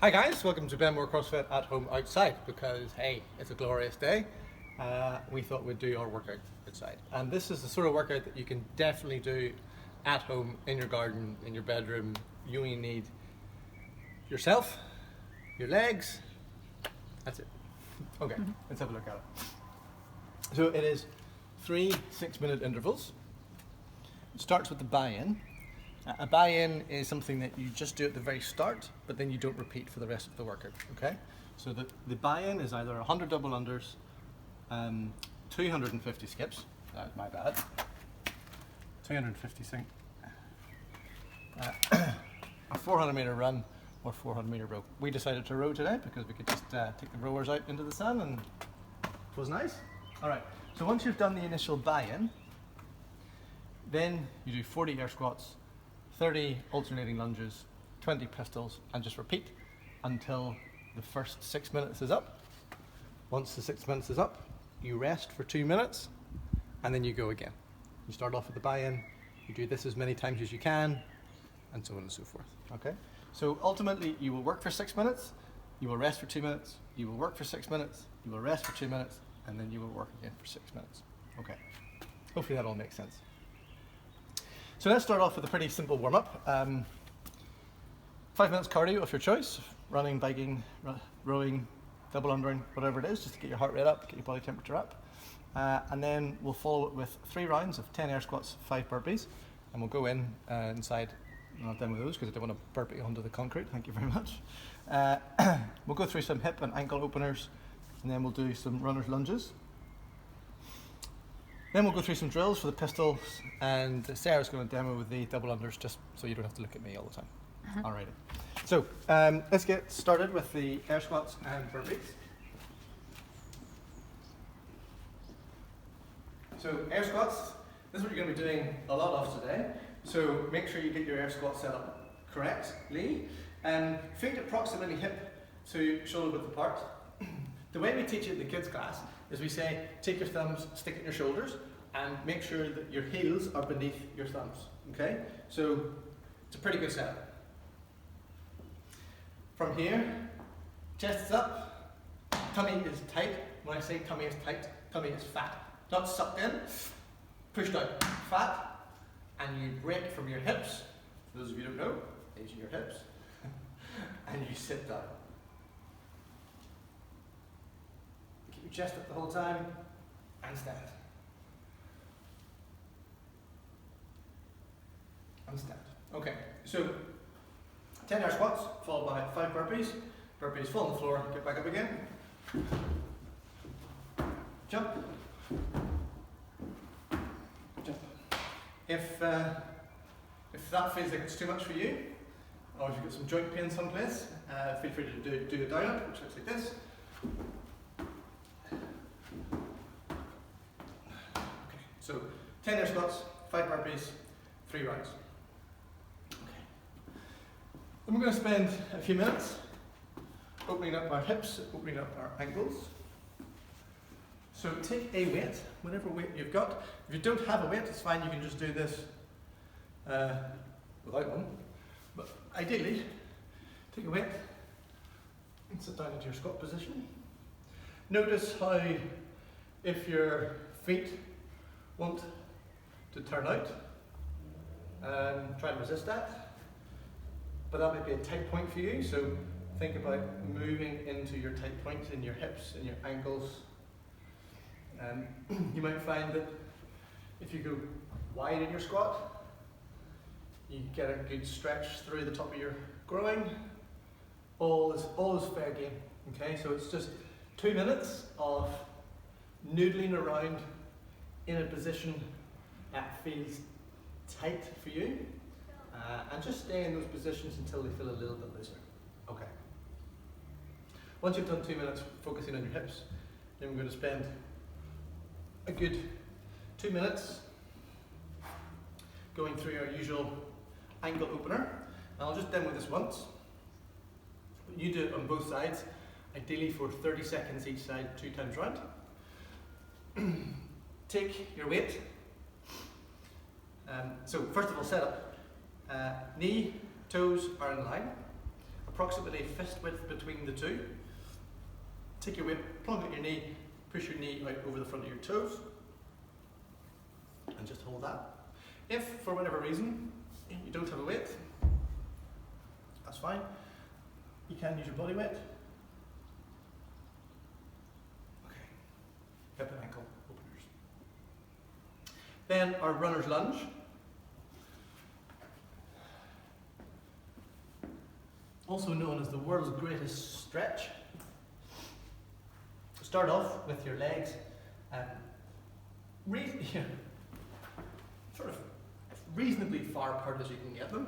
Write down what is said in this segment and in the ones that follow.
Hi guys, welcome to Benmore CrosSFit at home outside because hey, it's a glorious day. We thought we'd do our workout outside. And this is the sort of workout that you can definitely do at home, in your garden, in your bedroom. You only need yourself, your legs, that's it. Okay, let's have a look at it. So it is 3 6-minute intervals. It starts with the buy-in. A buy-in is something that you just do at the very start, but then you don't repeat for the rest of the workout, okay? So the buy-in is either 100 double unders, 250 skips, my bad, 250 sink, a 400 meter run or 400 meter row. We decided to row today because we could just take the rowers out into the sun and it was nice. All right, so once you've done the initial buy-in, then you do 40 air squats, 30 alternating lunges, 20 pistols, and just repeat until the first 6 minutes is up. Once the 6 minutes is up, you rest for 2 minutes, and then you go again. You start off with the buy-in, you do this as many times as you can, and so on and so forth, okay? So ultimately, you will work for 6 minutes, you will rest for 2 minutes, you will work for 6 minutes, you will rest for 2 minutes, and then you will work again for 6 minutes, okay? Hopefully that all makes sense. So let's start off with a pretty simple warm-up. 5 minutes cardio of your choice, running, biking, rowing, double undering, whatever it is, just to get your heart rate up, get your body temperature up. And then we'll follow it with 3 rounds of 10 air squats, 5 burpees, and we'll go inside. I'm not done with those because I don't want to burpee onto the concrete, thank you very much. We'll go through some hip and ankle openers, and then we'll do some runner's lunges. Then we'll go through some drills for the pistols, and Sarah's going to demo with the double unders just so you don't have to look at me all the time. Alrighty. So let's get started with the air squats and burpees. So air squats, this is what you're going to be doing a lot of today. So make sure you get your air squat set up correctly. Feet approximately hip to shoulder width apart. The way we teach it in the kids class is we say, take your thumbs, stick it in your shoulders, and make sure that your heels are beneath your thumbs, okay? So it's a pretty good setup. From here, chest is up, tummy is tight. When I say tummy is tight, tummy is fat. Not sucked in, pushed out, fat, and you break from your hips. For those of you who don't know, these are your hips, and you sit down. Your chest up the whole time, and stand. And stand. Okay, so 10 air squats, followed by 5 burpees. Burpees, fall on the floor, get back up again. Jump. Jump. If that feels like it's too much for you, or if you've got some joint pain someplace, feel free to do a down up, which looks like this. So 10 air squats, 5 burpees, 3 rounds. Okay. Then we're going to spend a few minutes opening up our hips, opening up our ankles. So take a weight, whatever weight you've got. If you don't have a weight, it's fine, you can just do this without one. But ideally, take a weight and sit down into your squat position. Notice how if your feet want to turn out, try and resist that, but that might be a tight point for you, so think about moving into your tight points in your hips and your ankles. You might find that if you go wide in your squat, you get a good stretch through the top of your groin. All is fair game, okay? So it's just 2 minutes of noodling around in a position that feels tight for you, and just stay in those positions until they feel a little bit looser. Okay. Once you've done 2 minutes focusing on your hips, then we're going to spend a good 2 minutes going through our usual ankle opener. And I'll just demo this once. You do it on both sides, ideally for 30 seconds each side, 2 times round. Take your weight. So first of all, set up. Knee, toes are in line. approximately fist width between the two. Take your weight, plug at your knee, push your knee out over the front of your toes, and just hold that. If, for whatever reason, you don't have a weight, that's fine. You can use your body weight. Okay, hip and ankle openers. Then our runner's lunge. Also known as the world's greatest stretch. Start off with your legs sort of reasonably far apart as you can get them.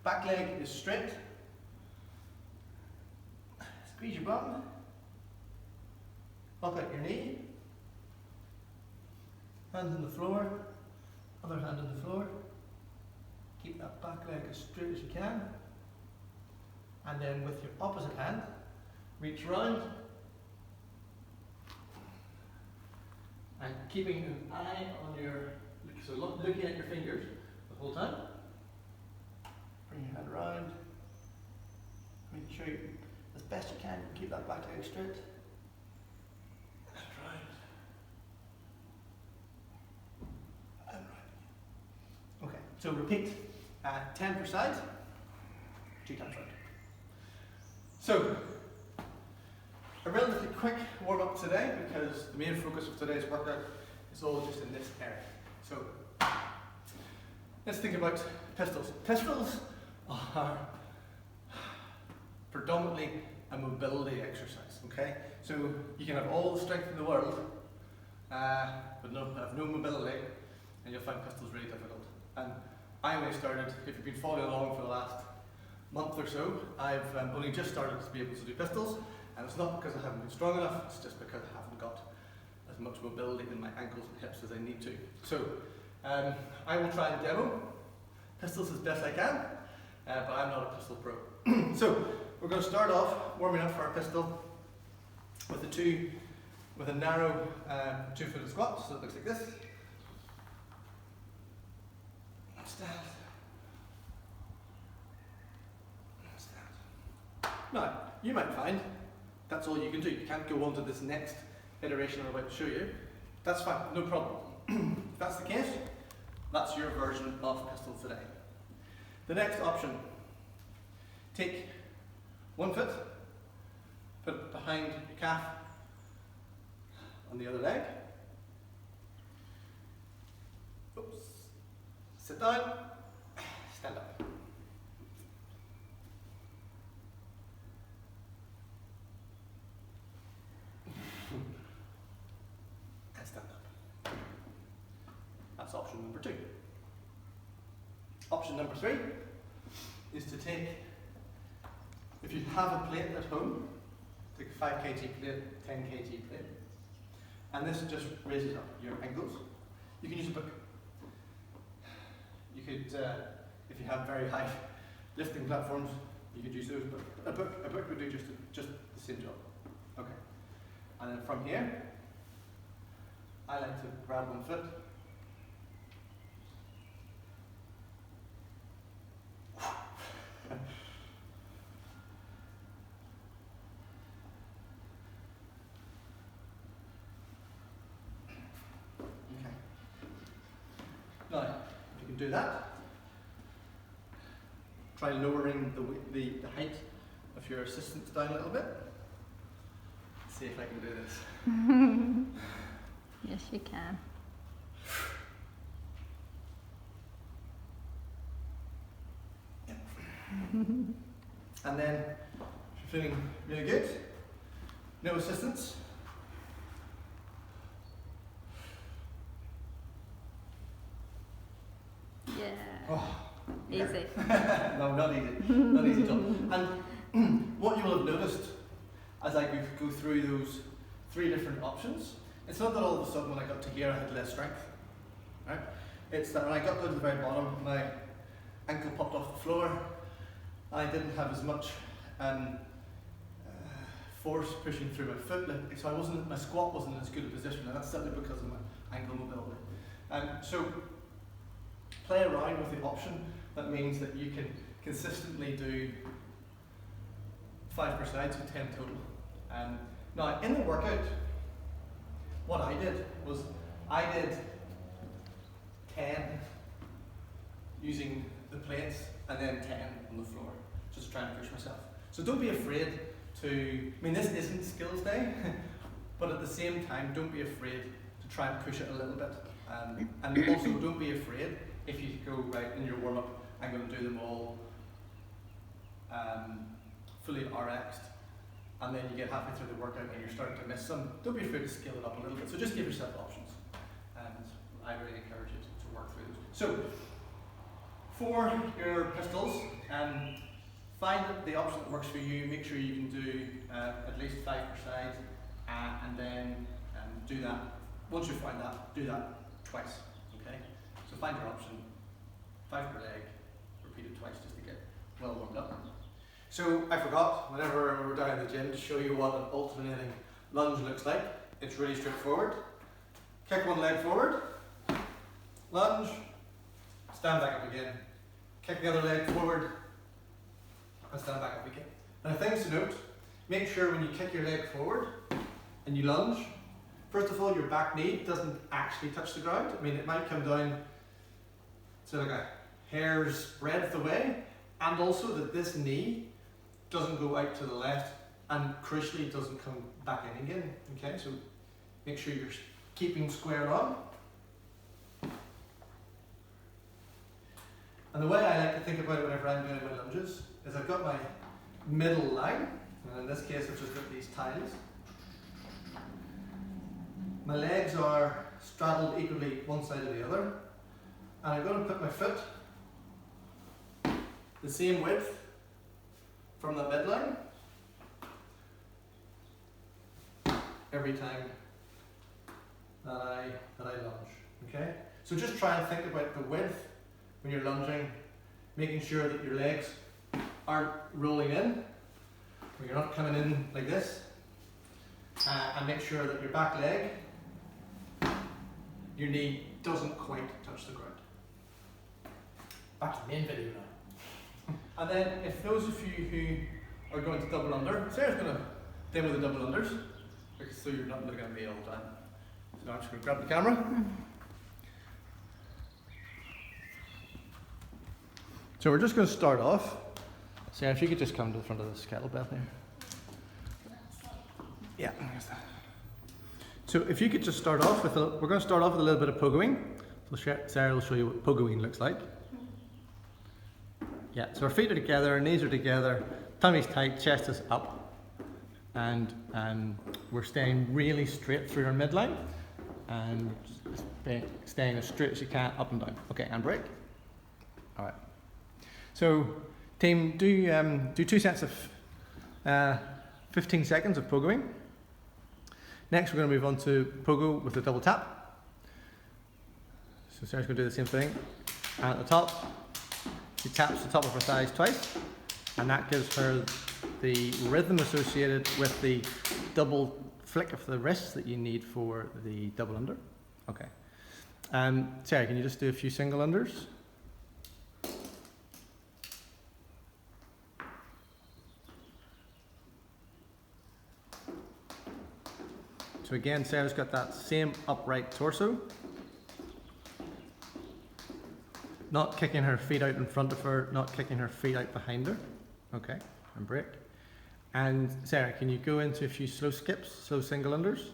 Back leg is straight. Squeeze your bum. Up out your knee. Hands on the floor. Other hand on the floor. Keep that back leg as straight as you can. And then with your opposite hand, reach round. And keeping an eye on your, so looking at your fingers the whole time. Bring your hand around. Make sure you, as best you can, keep that back leg straight. And round. And round. Okay, so repeat 10 per side, 2 times round. So, a relatively quick warm up today because the main focus of today's workout is all just in this area. So, let's think about pistols. Pistols are predominantly a mobility exercise, okay? So, you can have all the strength in the world, but have no mobility, and you'll find pistols really difficult. And I only started, if you've been following along for the last month or so, I've only just started to be able to do pistols, and it's not because I haven't been strong enough, it's just because I haven't got as much mobility in my ankles and hips as I need to. So, I will try and demo pistols as best I can, but I'm not a pistol pro. So, we're going to start off warming up for our pistol with a narrow 2-footed squat, so it looks like this. Stand. Stand. Now, you might find that's all you can do. You can't go on to this next iteration I'm about to show you. That's fine, no problem. If that's the case, that's your version of pistol today. The next option, take 1 foot, put it behind your calf on the other leg. Oops. Sit down, stand up. And stand up. That's option number 2. Option number 3 is to take, if you have a plate at home, take a 5 kg plate, 10 kg plate, and this just raises up your ankles. You can use a book. You could, if you have very high lifting platforms, you could use those, but a book would do just the same job. Okay. And then from here, I like to grab 1 foot. Now, if you can do that, try lowering the height of your assistance down a little bit. Let's see if I can do this. Yes, you can. And then, if you're feeling really good, no assistance. Yeah. Oh, Easy. No, not easy. Not easy at all. And what you will have noticed as I go through those 3 different options, it's not that all of a sudden when I got to here I had less strength. Right? It's that when I got down to the very bottom, my ankle popped off the floor. I didn't have as much force pushing through my foot, so my squat wasn't in as good a position, and that's simply because of my ankle mobility. So play around with the option. That means that you can consistently do 5 per side, so 10 total. Now in the workout, what I did was I did 10 using the plates and then 10 on the floor, just trying to push myself. So don't be afraid to, I mean this isn't skills day, but at the same time don't be afraid to try and push it a little bit. And also don't be afraid if you go right in your warm up, I'm going to do them all fully RX'd, and then you get halfway through the workout and you're starting to miss some. Don't be afraid to scale it up a little bit, so just give yourself options, and I really encourage you to work through those. So for your pistols, find the option that works for you. Make sure you can do at least 5 per side, and then do that. Once you find that, do that twice. Okay. So find your option, 5 per leg, repeat it twice just to get well warmed up. So I forgot, whenever we're down in the gym, to show you what an alternating lunge looks like. It's really straightforward. Kick one leg forward, lunge, stand back up again. Kick the other leg forward, and stand back up again. Now things to note, make sure when you kick your leg forward and you lunge, first of all your back knee doesn't actually touch the ground. I mean it might come down to like a hair's breadth away, and also that this knee doesn't go out to the left, and crucially doesn't come back in again. Okay, so make sure you're keeping square on. And the way I like to think about it whenever I'm doing my lunges is I've got my middle line, and in this case I've just got these tiles. My legs are straddled equally one side or the other, and I'm going to put my foot the same width from the midline every time that I lunge. Okay? So just try and think about the width when you're lunging, making sure that your legs aren't rolling in, or you're not coming in like this, and make sure that your back leg, your knee doesn't quite touch the ground. Back to the main video now. And then if those of you who are going to double under, Sarah's going to demo the double unders, so you're not looking at me all the time. So I'm just going to grab the camera. So we're just going to start off. Sarah, if you could just come to the front of this kettlebell here. Yeah. So if you could just start off with, we're going to start off with a little bit of pogoing. So Sarah will show you what pogoing looks like. Yeah, so our feet are together, our knees are together, tummy's tight, chest is up, and we're staying really straight through our midline, and staying as straight as you can, up and down. Okay, and break. All right. So, team, do 2 sets of 15 seconds of pogoing. Next, we're going to move on to pogo with a double tap. So Sarah's going to do the same thing. And at the top, she taps the top of her thighs twice, and that gives her the rhythm associated with the double flick of the wrists that you need for the double under. Okay. Sarah, can you just do a few single unders? So again, Sarah's got that same upright torso. Not kicking her feet out in front of her, not kicking her feet out behind her. Okay, and break. And Sarah, can you go into a few slow skips, slow single unders?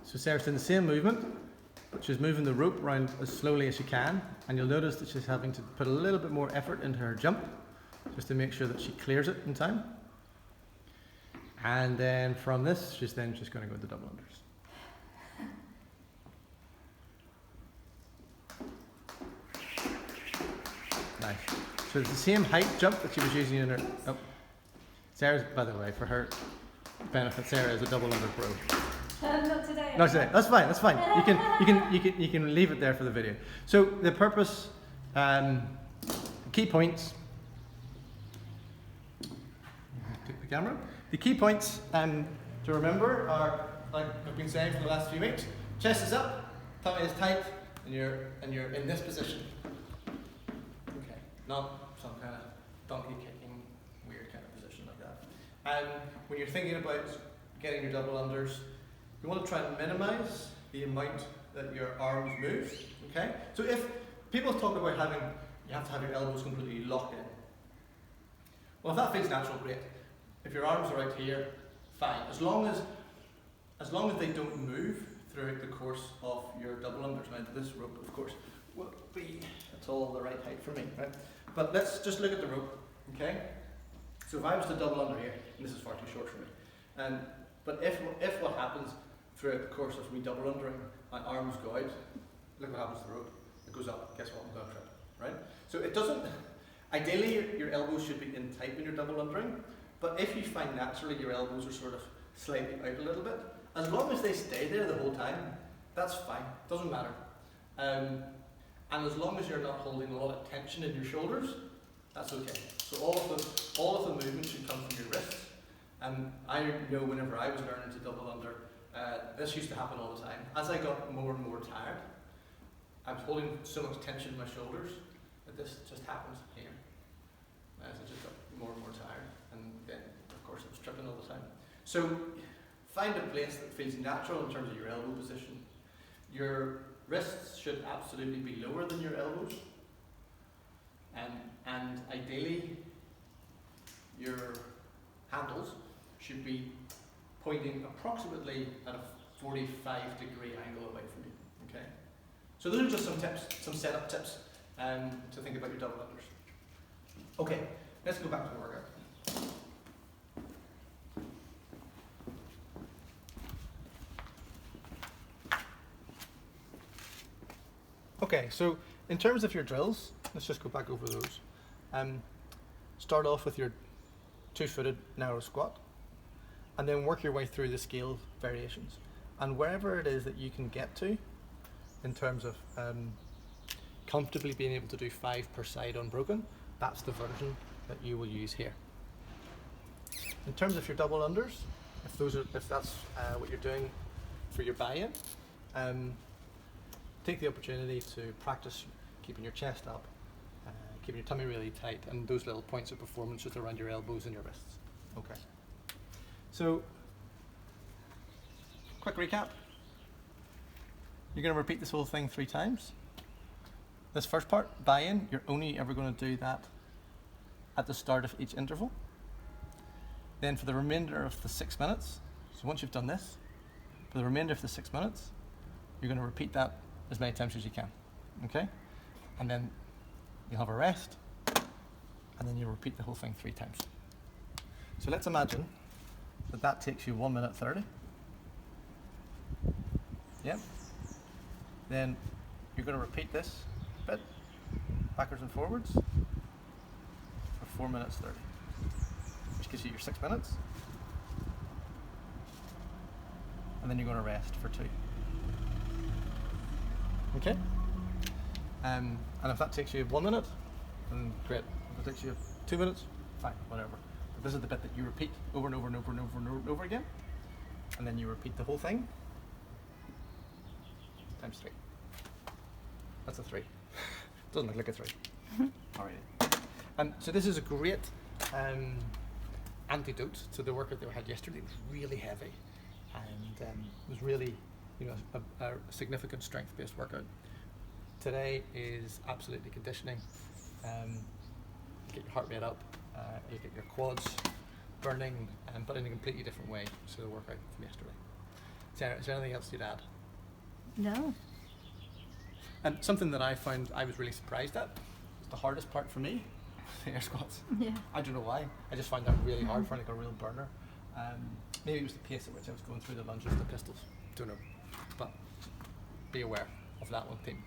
So Sarah's doing the same movement, but she's moving the rope around as slowly as she can, and you'll notice that she's having to put a little bit more effort into her jump, just to make sure that she clears it in time. And then from this, she's then just going to go into double unders. Nice. So it's the same height jump that she was using in her. Oh, Sarah's, by the way, for her benefit, Sarah is a double under pro. Not today. Not today. That's fine. That's fine. You can leave it there for the video. So the purpose, key points. Take the camera. The key points to remember are, like I've been saying for the last few weeks: chest is up, tummy is tight, and you're in this position. not some kind of donkey kicking, weird kind of position like that. And when you're thinking about getting your double unders, you want to try and minimize the amount that your arms move, okay? So if people talk about you have to have your elbows completely locked in. Well, if that feels natural, great. If your arms are out here, fine. As long as they don't move throughout the course of your double unders. Now, this rope, of course, will be at all the right height for me, right? But let's just look at the rope, okay? So if I was to double under here, and this is far too short for me, but if what happens throughout the course of me double undering, my arms go out, look what happens to the rope. It goes up, guess what, I'm going to trip, right? So it doesn't, ideally your elbows should be in tight when you're double undering, but if you find naturally your elbows are sort of slightly out a little bit, as long as they stay there the whole time, that's fine, doesn't matter. And as long as you're not holding a lot of tension in your shoulders, that's okay. So all of the movement should come from your wrists. And I know whenever I was learning to double under, this used to happen all the time. As I got more and more tired, I was holding so much tension in my shoulders that this just happens here. As I just got more and more tired, and then of course I was tripping all the time. So find a place that feels natural in terms of your elbow position. Your wrists should absolutely be lower than your elbows, and ideally your handles should be pointing approximately at a 45-degree angle away from you. Okay, so those are just some tips, some setup tips, to think about your double unders. Okay, let's go back to the workout. Okay, so in terms of your drills, let's just go back over those. Start off with your two-footed narrow squat, and then work your way through the scale variations. And wherever it is that you can get to, in terms of comfortably being able to do 5 per side unbroken, that's the version that you will use here. In terms of your double unders, if that's what you're doing for your buy-in, take the opportunity to practice keeping your chest up, keeping your tummy really tight, and those little points of performance just around your elbows and your wrists. Okay. So, quick recap. You're going to repeat this whole thing 3 times. This first part, buy-in, you're only ever going to do that at the start of each interval. Then for the remainder of the 6 minutes, so once you've done this, for the remainder of the 6 minutes, you're going to repeat that as many times as you can, okay? And then you'll have a rest, and then you'll repeat the whole thing 3 times. So let's imagine that takes you 1 minute 30. Yep. Then you're going to repeat this bit, backwards and forwards, for 4 minutes 30, which gives you your 6 minutes. And then you're going to rest for 2. Okay? And if that takes you 1 minute, then great. If it takes you 2 minutes, fine, whatever. But this is the bit that you repeat over and over and over and over and over again. And then you repeat the whole thing times 3. That's a 3. Doesn't look like a 3. Alright. So this is a great antidote to the workout that we had yesterday. It was really heavy, and it was really, a significant strength-based workout. Today is absolutely conditioning. You get your heart rate up, you get your quads burning, but in a completely different way to the workout from yesterday. Sarah, is there anything else you'd add? No. And something that I found I was really surprised at, was the hardest part for me, the air squats. Yeah. I don't know why. I just found that really hard, for like a real burner. Maybe it was the pace at which I was going through the lunges and the pistols. Don't know. But be aware of that one thing.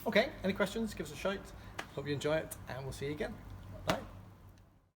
Okay, any questions? Give us a shout. Hope you enjoy it, and we'll see you again.